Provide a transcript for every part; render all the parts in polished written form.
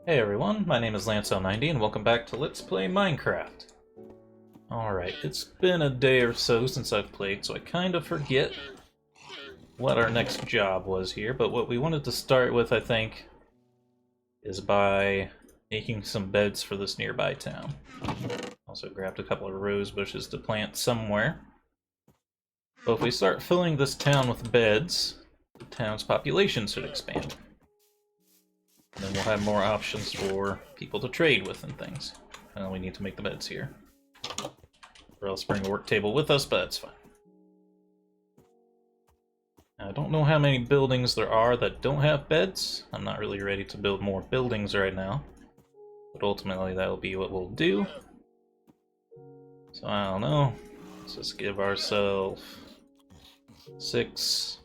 Hey everyone, my name is Lance90 and welcome back to Let's Play Minecraft. Alright, it's been a day or so since I've played, so I kind of forget what our next job was here, but what we wanted to start with, I think, is by making some beds for this nearby town. Also grabbed a couple of rose bushes to plant somewhere. But if we start filling this town with beds, the town's population should expand. And then we'll have more options for people to trade with and things. And we need to make the beds here. Or else bring a work table with us, but that's fine. Now, I don't know how many buildings there are that don't have beds. I'm not really ready to build more buildings right now. But ultimately that'll be what we'll do. So I don't know. Let's just give ourselves 6.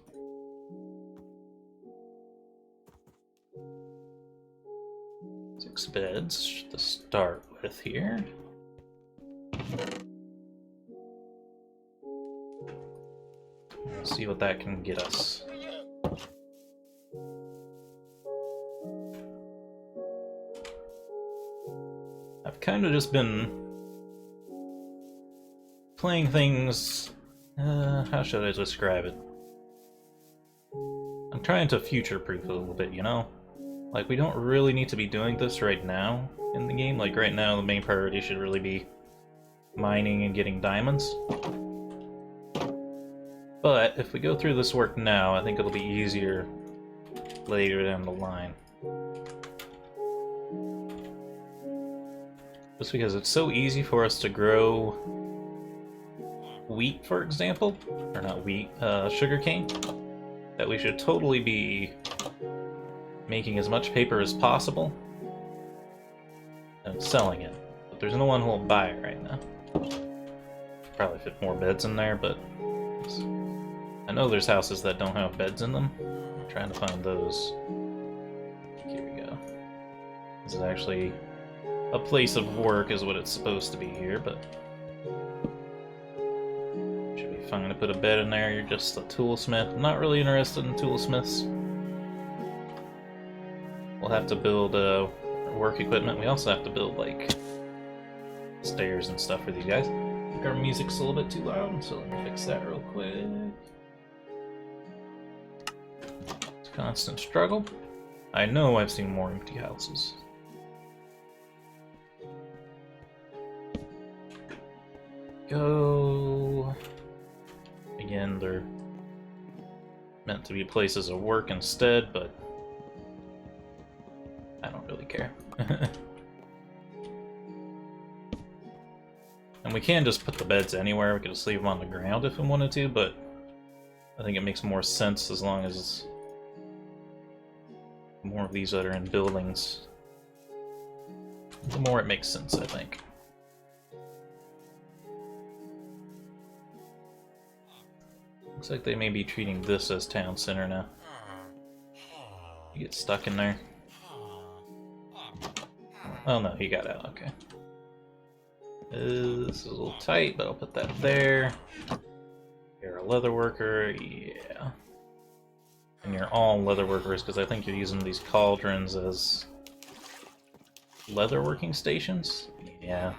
Beds to start with here. We'll see what that can get us. I've kind of just been playing things, how should I describe it? I'm trying to future-proof it a little bit, you know? Like, we don't really need to be doing this right now in the game. Like, right now, the main priority should really be mining and getting diamonds. But if we go through this work now, I think it'll be easier later down the line. Just because it's so easy for us to grow wheat, for example. Or not wheat, sugarcane. That we should totally be making as much paper as possible and selling it. But there's no one who will buy it right now. Probably fit more beds in there, but I know there's houses that don't have beds in them. I'm trying to find those. Here we go. This is actually a place of work is what it's supposed to be here, but should be fine to put a bed in there. You're just a toolsmith. I'm not really interested in toolsmiths. We'll have to build work equipment. We also have to build, like, stairs and stuff for these guys. I think our music's a little bit too loud, so let me fix that real quick. It's a constant struggle. I know I've seen more empty houses. Go. Again, they're meant to be places of work instead, but I don't really care. And we can just put the beds anywhere. We could just leave them on the ground if we wanted to, but I think it makes more sense as long as more of these that are in buildings. The more it makes sense, I think. Looks like they may be treating this as town center now. You get stuck in there. Oh no, he got out, okay. This is a little tight, but I'll put that there. You're a leather worker, yeah. And you're all leather workers, because I think you're using these cauldrons as leather working stations? Yeah.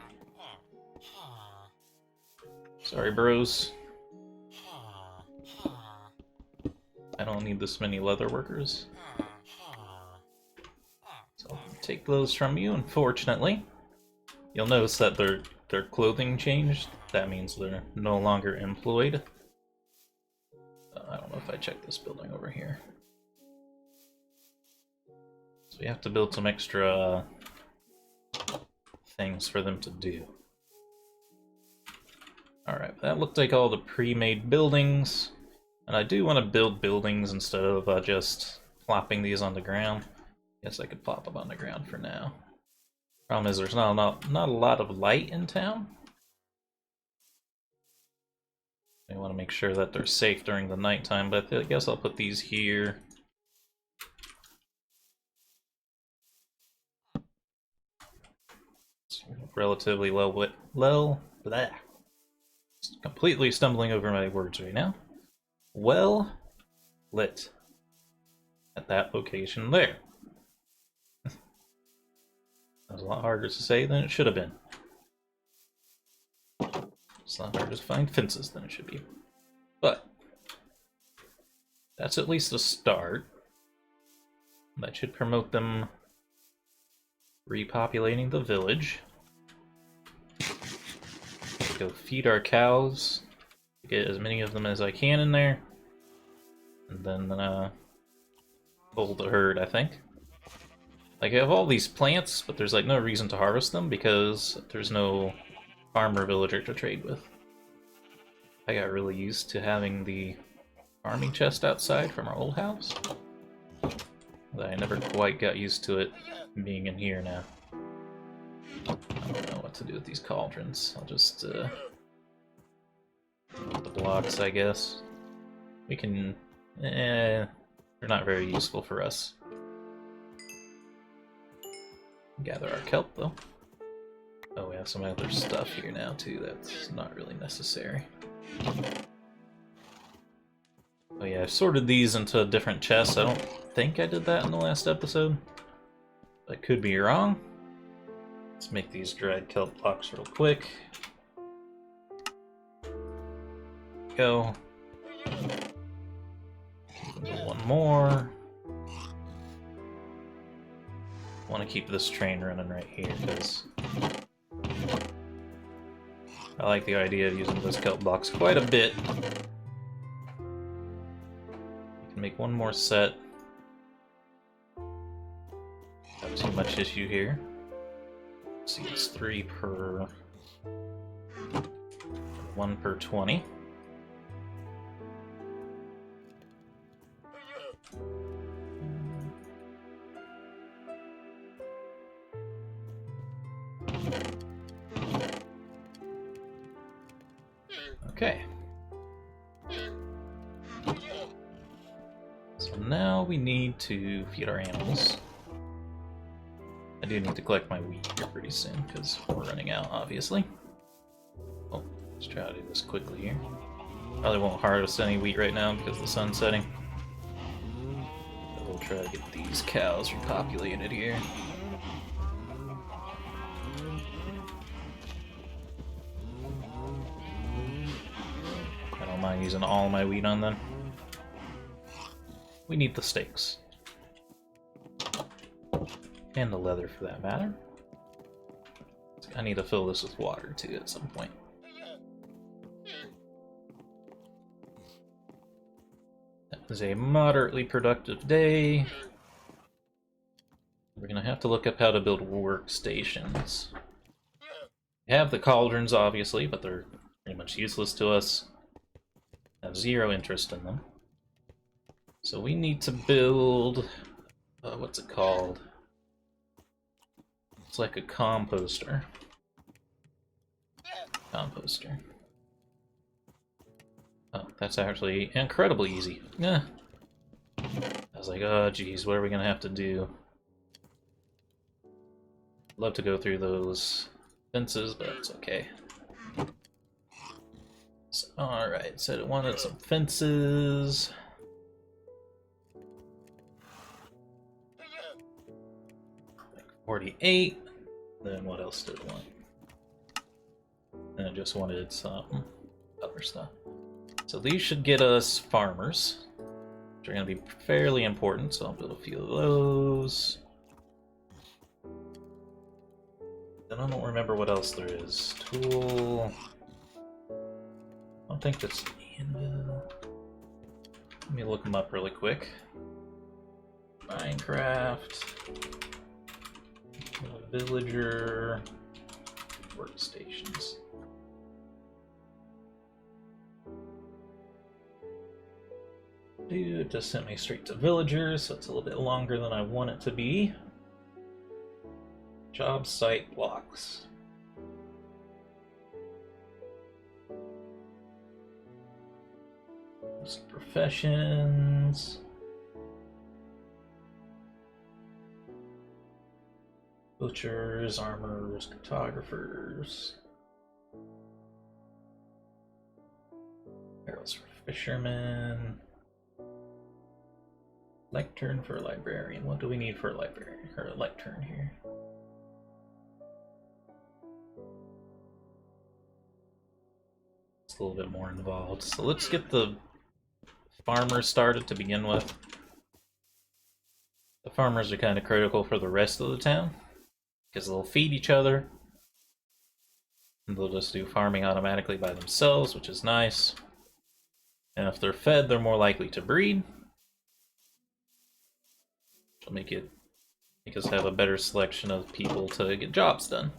Sorry, bros. I don't need this many leather workers. I'll take those from you, unfortunately. You'll notice that their clothing changed. That means they're no longer employed. I don't know if I checked this building over here. So we have to build some extra things for them to do. Alright, that looked like all the pre-made buildings. And I do want to build buildings instead of just plopping these on the ground. Guess I could plop them on the ground for now. Problem is there's not a lot of light in town. I want to make sure that they're safe during the nighttime, but I guess I'll put these here. It's relatively blah. Completely stumbling over my words right now. Well lit at that location there. a lot harder to say than it should have been. It's a lot harder to find fences than it should be. But that's at least a start. That should promote them repopulating the village. Go feed our cows. Get as many of them as I can in there. And then pull the herd, I think. Like, I have all these plants, but there's like no reason to harvest them because there's no farmer villager to trade with. I got really used to having the farming chest outside from our old house. But I never quite got used to it being in here now. I don't know what to do with these cauldrons. I'll just the blocks, I guess. We can... they're not very useful for us. Gather our kelp, though. Oh, we have some other stuff here now, too. That's not really necessary. Oh yeah, I've sorted these into different chests. I don't think I did that in the last episode. I could be wrong. Let's make these dried kelp blocks real quick. Go. One more. I want to keep this train running right here because I like the idea of using those kelp blocks quite a bit. You can make one more set. Not too much issue here. Let's see, it's 3 per... 1 per 20. Okay. So now we need to feed our animals. I do need to collect my wheat here pretty soon, because we're running out, obviously. Oh, let's try to do this quickly here. Probably won't harvest any wheat right now because the sun's setting. But we'll try to get these cows repopulated here. I don't mind using all my wheat on them. We need the steaks. And the leather, for that matter. I need to fill this with water, too, at some point. That was a moderately productive day. We're gonna have to look up how to build workstations. We have the cauldrons, obviously, but they're pretty much useless to us. I have zero interest in them. So we need to build... what's it called? It's like a composter. Composter. Oh, that's actually incredibly easy. Yeah. I was like, oh geez, what are we gonna have to do? Love to go through those fences, but it's okay. So, alright, said it wanted some fences. Like 48. Then what else did it want? And it just wanted some other stuff. So these should get us farmers, which are going to be fairly important, so I'll build a few of those. Then I don't remember what else there is. Tool... I don't think that's anvil. Let me look them up really quick. Minecraft... Villager... Workstations. Dude, it just sent me straight to villagers, so it's a little bit longer than I want it to be. Job site blocks. Some professions. Butchers, armorers, cartographers. Arrows for fishermen. Lectern for a librarian. What do we need for a librarian or a lectern here? It's a little bit more involved. So let's get the farmers started to begin with. The farmers are kind of critical for the rest of the town, because they'll feed each other. And they'll just do farming automatically by themselves, which is nice. And if they're fed, they're more likely to breed. Which will make us have a better selection of people to get jobs done.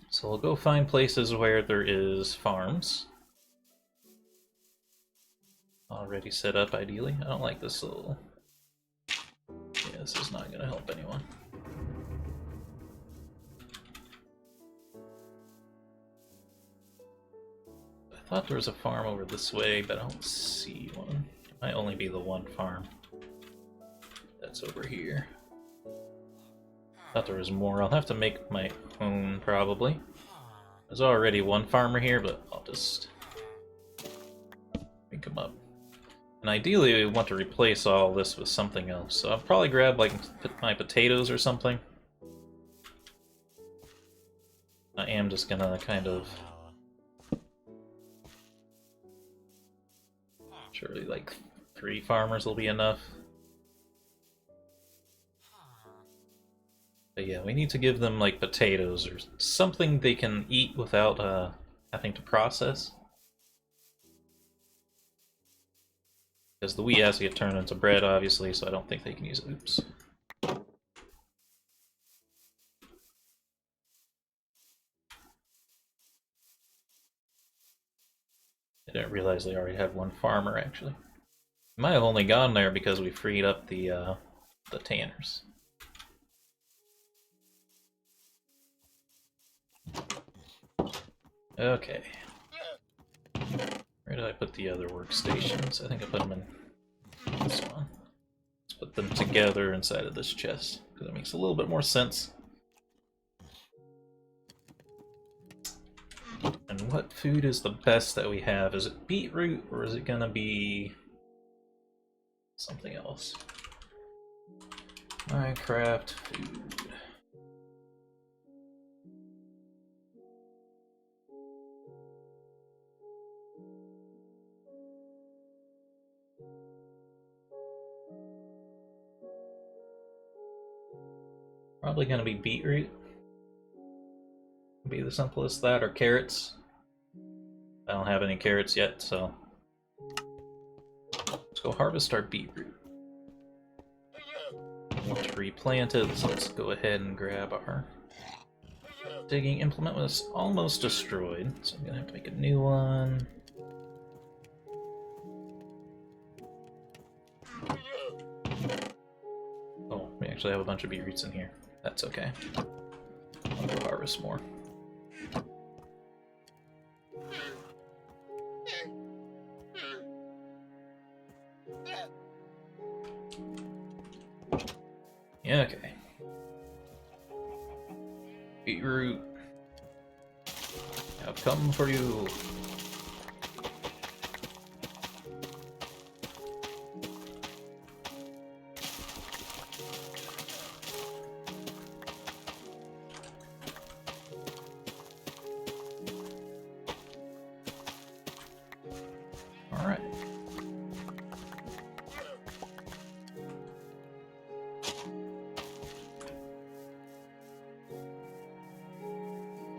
So we'll go find places where there is farms. Already set up, ideally. I don't like this little... Yeah, this is not going to help anyone. I thought there was a farm over this way, but I don't see one. It might only be the one farm that's over here. I thought there was more. I'll have to make my own, probably. There's already one farmer here, but I'll just pick him up. And ideally, we want to replace all this with something else. So I'll probably grab, like, my potatoes or something. I am just gonna kind of... Surely, like, 3 farmers will be enough. But yeah, we need to give them, like, potatoes or something they can eat without having to process. Because the wheat has to get turned into bread, obviously, so I don't think they can use it. Oops. I didn't realize they already had one farmer, actually. Might have only gone there because we freed up the tanners. Okay. Where did I put the other workstations? I think I put them in this one. Let's put them together inside of this chest, because it makes a little bit more sense. And what food is the best that we have? Is it beetroot, or is it gonna be something else? Minecraft food. Probably gonna be beetroot. Be the simplest that, or carrots. I don't have any carrots yet, so let's go harvest our beetroot. I want to replant it, so let's go ahead and grab our digging implement. Was almost destroyed, so I'm gonna have to make a new one. Oh, we actually have a bunch of beetroots in here. That's okay. I'll go harvest more. Yeah, okay. Beetroot. I've come for you. Alright.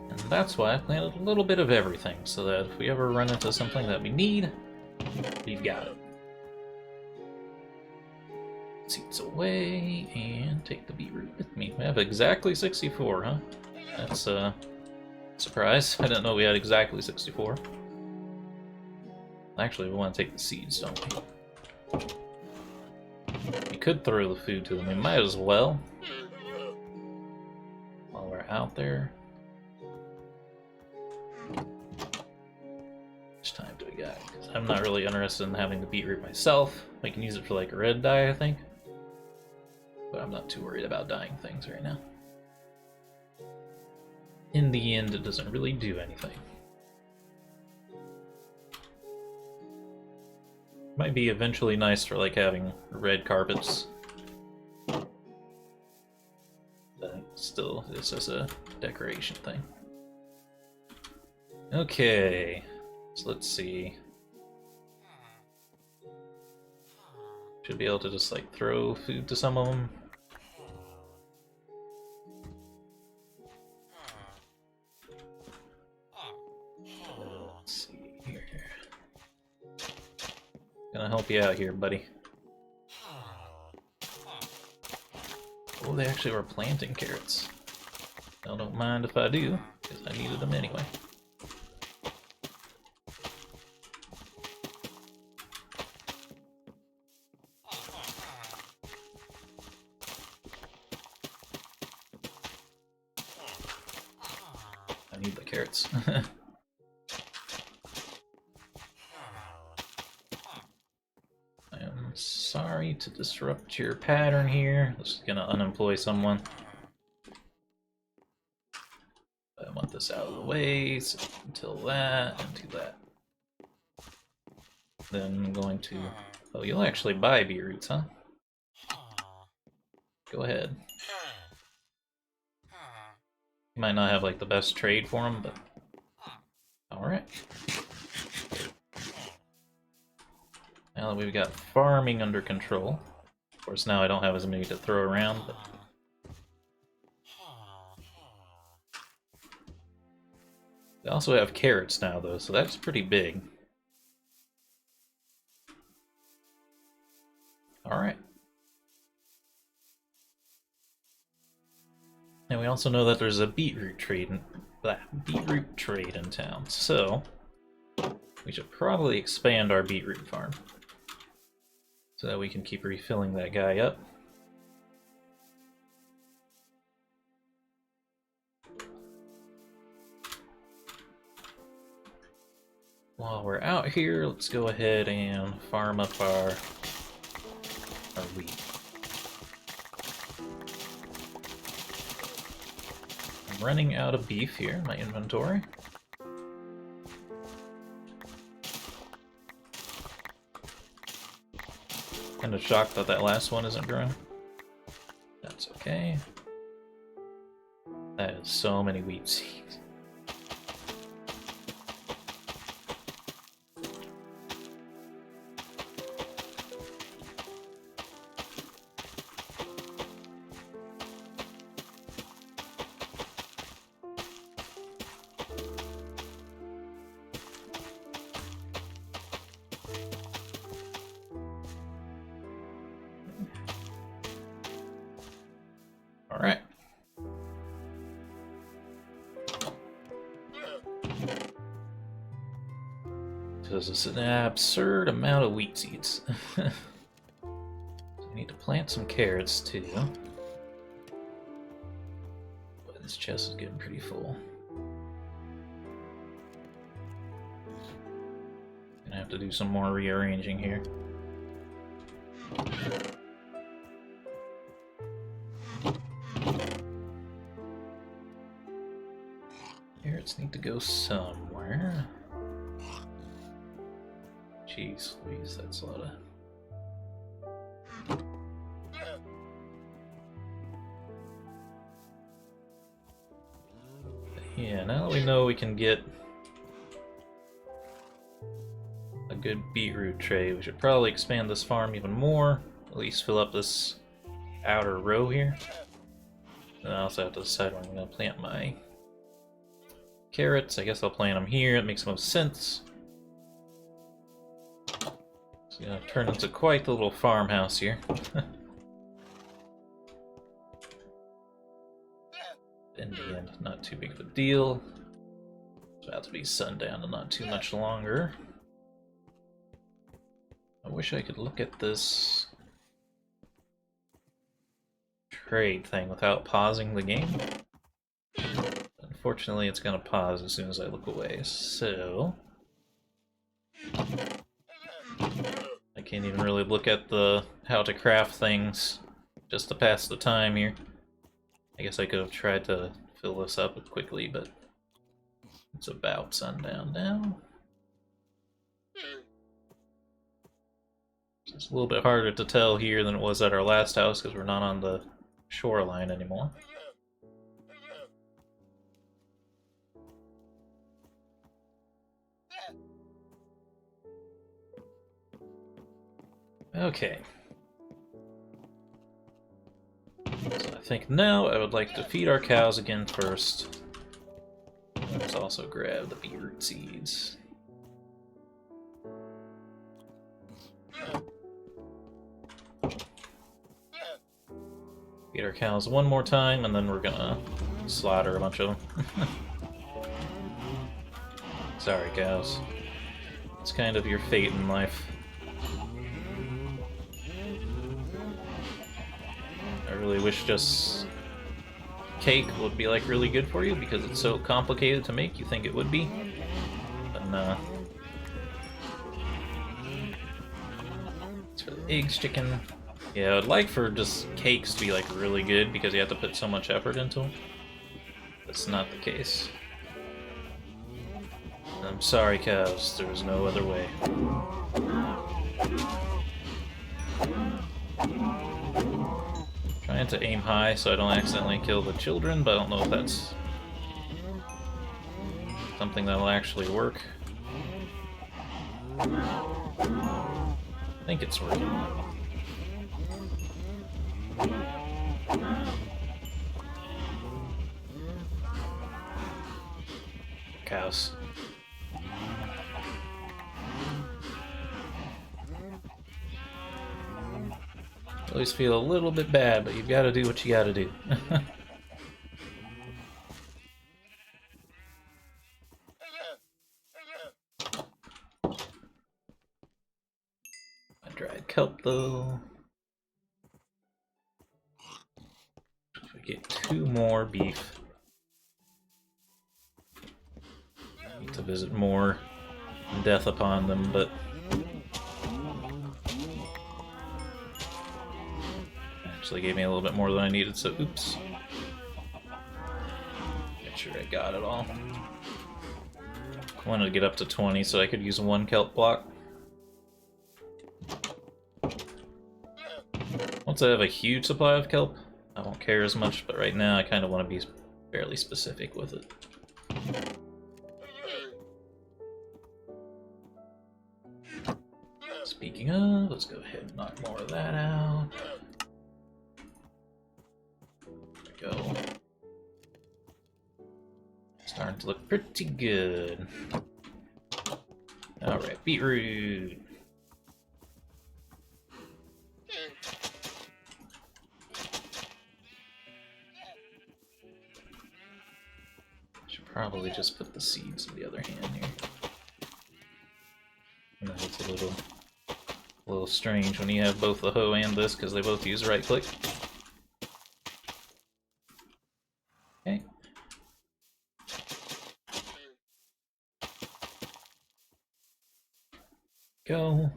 And that's why I planted a little bit of everything, so that if we ever run into something that we need, we've got it. Seeds away, and take the beetroot with me. We have exactly 64, huh? That's a surprise. I didn't know we had exactly 64. Actually, we want to take the seeds, don't we? We could throw the food to them. We might as well. While we're out there. How much time do we got? Because I'm not really interested in having the beetroot myself. I can use it for like a red dye, I think. But I'm not too worried about dyeing things right now. In the end, it doesn't really do anything. Might be eventually nice for like having red carpets. But still, it's just a decoration thing. Okay, so let's see. Should be able to just like throw food to some of them. Let's see here. Gonna help you out here, buddy. Oh, they actually were planting carrots. I don't mind if I do, because I needed them anyway. I need the carrots. I am sorry to disrupt your pattern here. This is gonna unemploy someone. I want this out of the way, so until that, and do that. Then I'm going to... Oh, you'll actually buy beetroots, huh? Go ahead. You might not have like the best trade for them, but... Alright. Now that we've got farming under control. Of course, now I don't have as many to throw around, but... We also have carrots now, though, so that's pretty big. Alright. And we also know that there's a beetroot trade in town, so we should probably expand our beetroot farm so that we can keep refilling that guy up. While we're out here, let's go ahead and farm up our wheat. I'm running out of beef here in my inventory. Kind of shocked that that last one isn't growing. That's okay. That is so many wheat seeds. Alright. This is an absurd amount of wheat seeds. So I need to plant some carrots too. But this chest is getting pretty full. Gonna have to do some more rearranging here. Carrots need to go somewhere. Jeez Louise, that's a lot of... Yeah, now that we know we can get a good beetroot tray, we should probably expand this farm even more. At least fill up this outer row here. And I also have to decide where I'm going to plant my carrots. I guess I'll plant them here, it makes most sense. It's gonna turn into quite the little farmhouse here. In the end, not too big of a deal. It's about to be sundown and not too much longer. I wish I could look at this trade thing without pausing the game. Unfortunately, it's gonna pause as soon as I look away, so... I can't even really look at the how to craft things just to pass the time here. I guess I could have tried to fill this up quickly, but it's about sundown now. It's a little bit harder to tell here than it was at our last house because we're not on the shoreline anymore. Okay. So I think now I would like to feed our cows again first. Let's also grab the beetroot seeds. Feed our cows one more time, and then we're gonna slaughter a bunch of them. Sorry, cows. It's kind of your fate in life. I really wish just cake would be like really good for you because it's so complicated to make. You think it would be, but nah. It's for the eggs, chicken. Yeah, I'd like for just cakes to be like really good because you have to put so much effort into them. That's not the case. I'm sorry, cows. There was no other way. Trying to aim high so I don't accidentally kill the children, but I don't know if that's something that'll actually work. I think it's working. Cows. I always feel a little bit bad, but you've got to do what you got to do. I dried kelp though. If we get 2 more beef, I need to visit more death upon them, but actually gave me a little bit more than I needed, so oops. Make sure I got it all. I wanted to get up to 20 so I could use 1 kelp block. Once I have a huge supply of kelp, I won't care as much, but right now I kind of want to be fairly specific with it. Speaking of, let's go ahead and knock more of that out. There we go. Starting to look pretty good. Alright, beetroot. Should probably just put the seeds in the other hand here. I know it's a little strange when you have both the hoe and this because they both use right click. Okay. Go.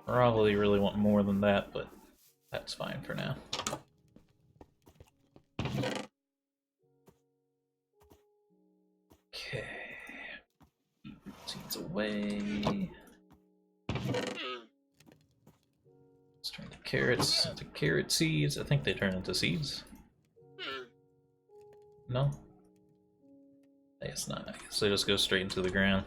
Probably really want more than that, but that's fine for now. Okay. Seeds away. Let's turn the carrots into carrot seeds. I think they turn into seeds. No? I guess not. I guess they just go straight into the ground.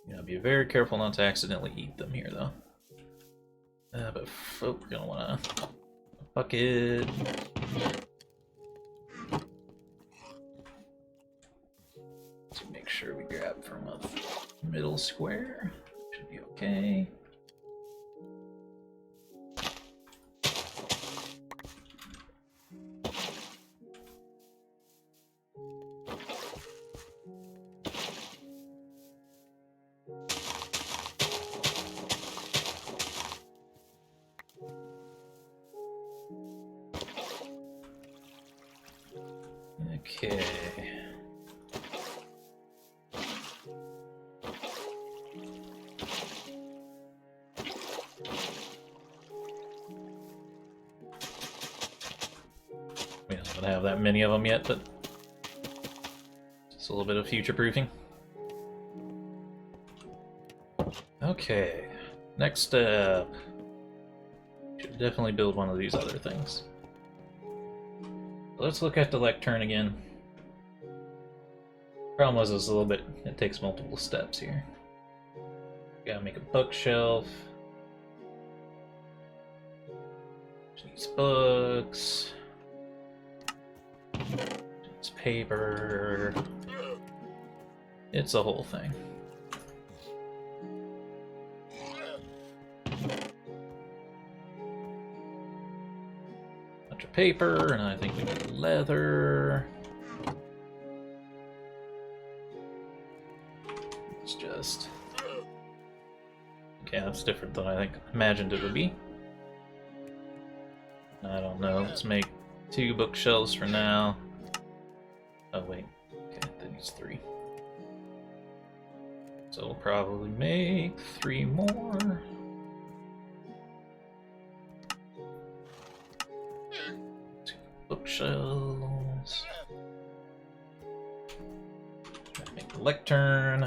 Yeah, be very careful not to accidentally eat them here, though. But we're gonna want a bucket. To make sure we grab from a middle square. Should be okay. Okay. We don't have that many of them yet, but it's a little bit of future proofing. Okay, next step. Should definitely build one of these other things. Let's look at the lectern again. Problem was, it's a little bit. It takes multiple steps here. Gotta make a bookshelf. These books. It's paper. It's a whole thing. Bunch of paper, and I think we need leather. It's just... Okay, that's different than I imagined it would be. I don't know, let's make 2 bookshelves for now. Oh wait, okay, that needs 3. So we'll probably make 3 more. 2 bookshelves. Make a lectern.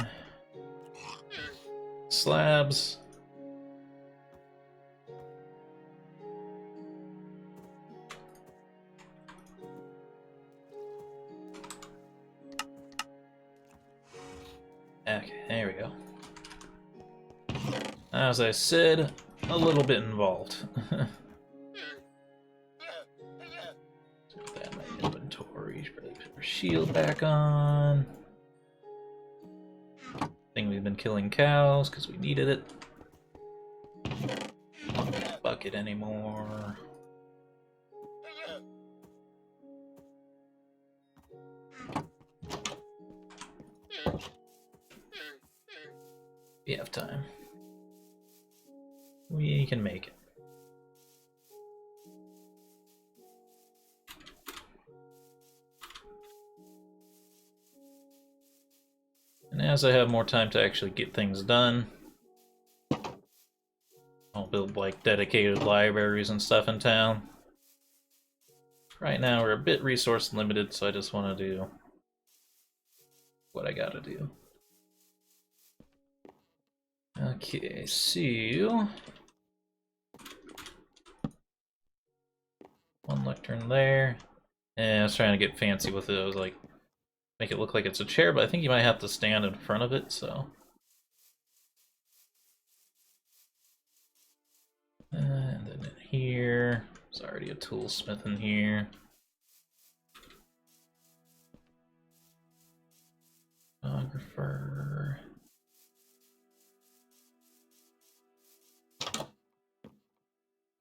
Slabs. Okay, there we go. As I said, a little bit involved. Put that in my inventory. Should probably put our shield back on. Thing we've been killing cows because we needed it. Not this bucket anymore. We have time. We can make it. And as I have more time to actually get things done, I'll build like dedicated libraries and stuff in town. Right now we're a bit resource limited, so I just want to do what I gotta do. Okay, so 1 lectern there. And I was trying to get fancy with it. I was like, make it look like it's a chair, but I think you might have to stand in front of it, so. And then in here, there's already a toolsmith in here. Photographer.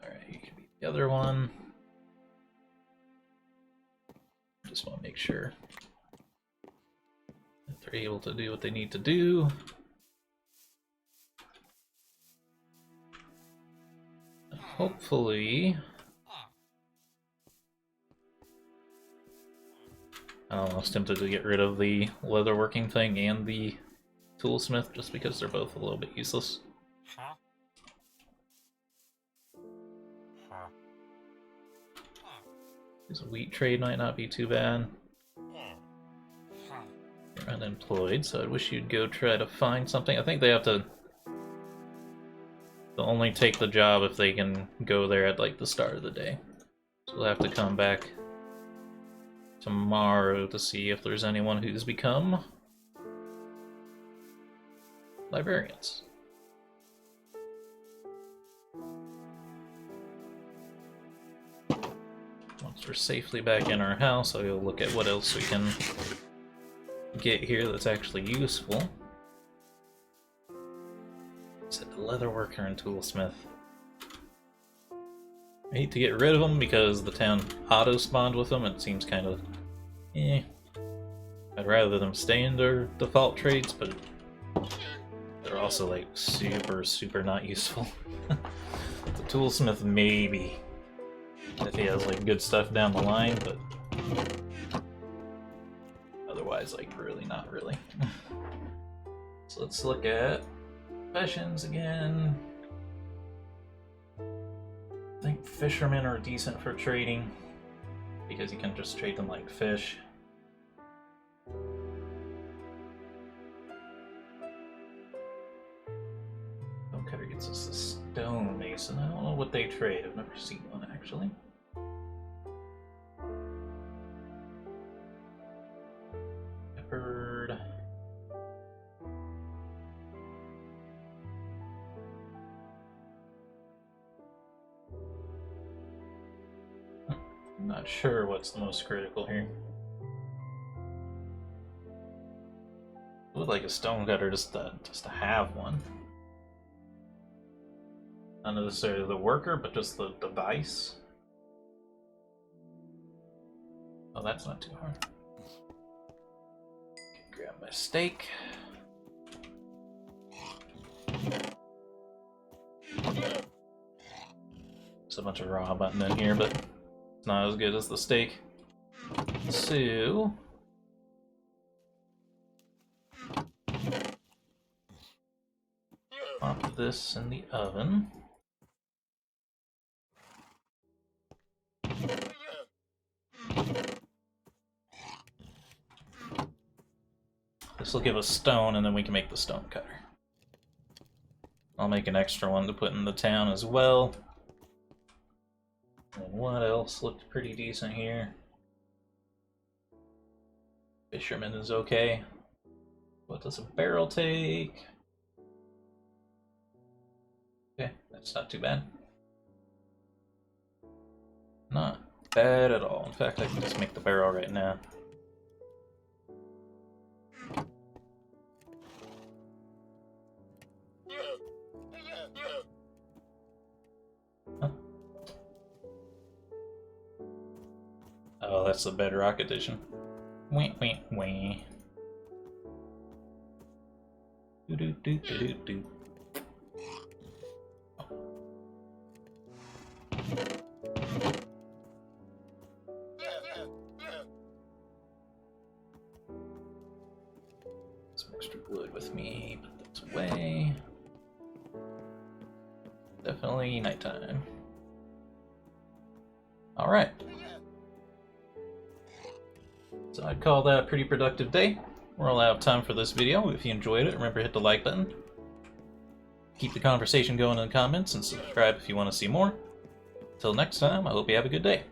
Alright, you can be the other one. Just want to make sure that they're able to do what they need to do. And hopefully, I don't know, I was tempted to get rid of the leatherworking thing and the toolsmith just because they're both a little bit useless. His wheat trade might not be too bad. You're unemployed, so I wish you'd go try to find something. I think they have to... They'll only take the job if they can go there at like the start of the day. So we'll have to come back tomorrow to see if there's anyone who's become librarians. Once we're safely back in our house, I'll go look at what else we can get here that's actually useful. It's a leatherworker and toolsmith. I hate to get rid of them because the town auto-spawned with them. It seems kind of eh. I'd rather them stay in their default traits, but they're also like super not useful. The toolsmith maybe, if he has like good stuff down the line, but otherwise like really not really. So let's look at professions again. I think fishermen are decent for trading because you can just trade them like fish. Stonecutter gets us a stonemason. I don't know what they trade. I've never seen one actually. Shepherd. I'm not sure what's the most critical here. I would like a stone cutter just to have one. Not necessarily the worker, but just the device. Oh, that's not too hard. Okay, grab my steak. There's a bunch of raw mutton in here, but it's not as good as the steak. So pop this in the oven. This will give us stone, and then we can make the stone cutter. I'll make an extra one to put in the town as well. And what else looked pretty decent here? Fisherman is okay. What does a barrel take? Okay, that's not too bad. Not bad at all. In fact, I can just make the barrel right now. Huh. Oh, that's the Bedrock edition. Wait, wait, wait. Do do do do do do. Some extra wood with me, put that away. Definitely nighttime. Alright. So I'd call that a pretty productive day. We're all out of time for this video. If you enjoyed it, remember to hit the like button. Keep the conversation going in the comments and subscribe if you want to see more. Until next time, I hope you have a good day.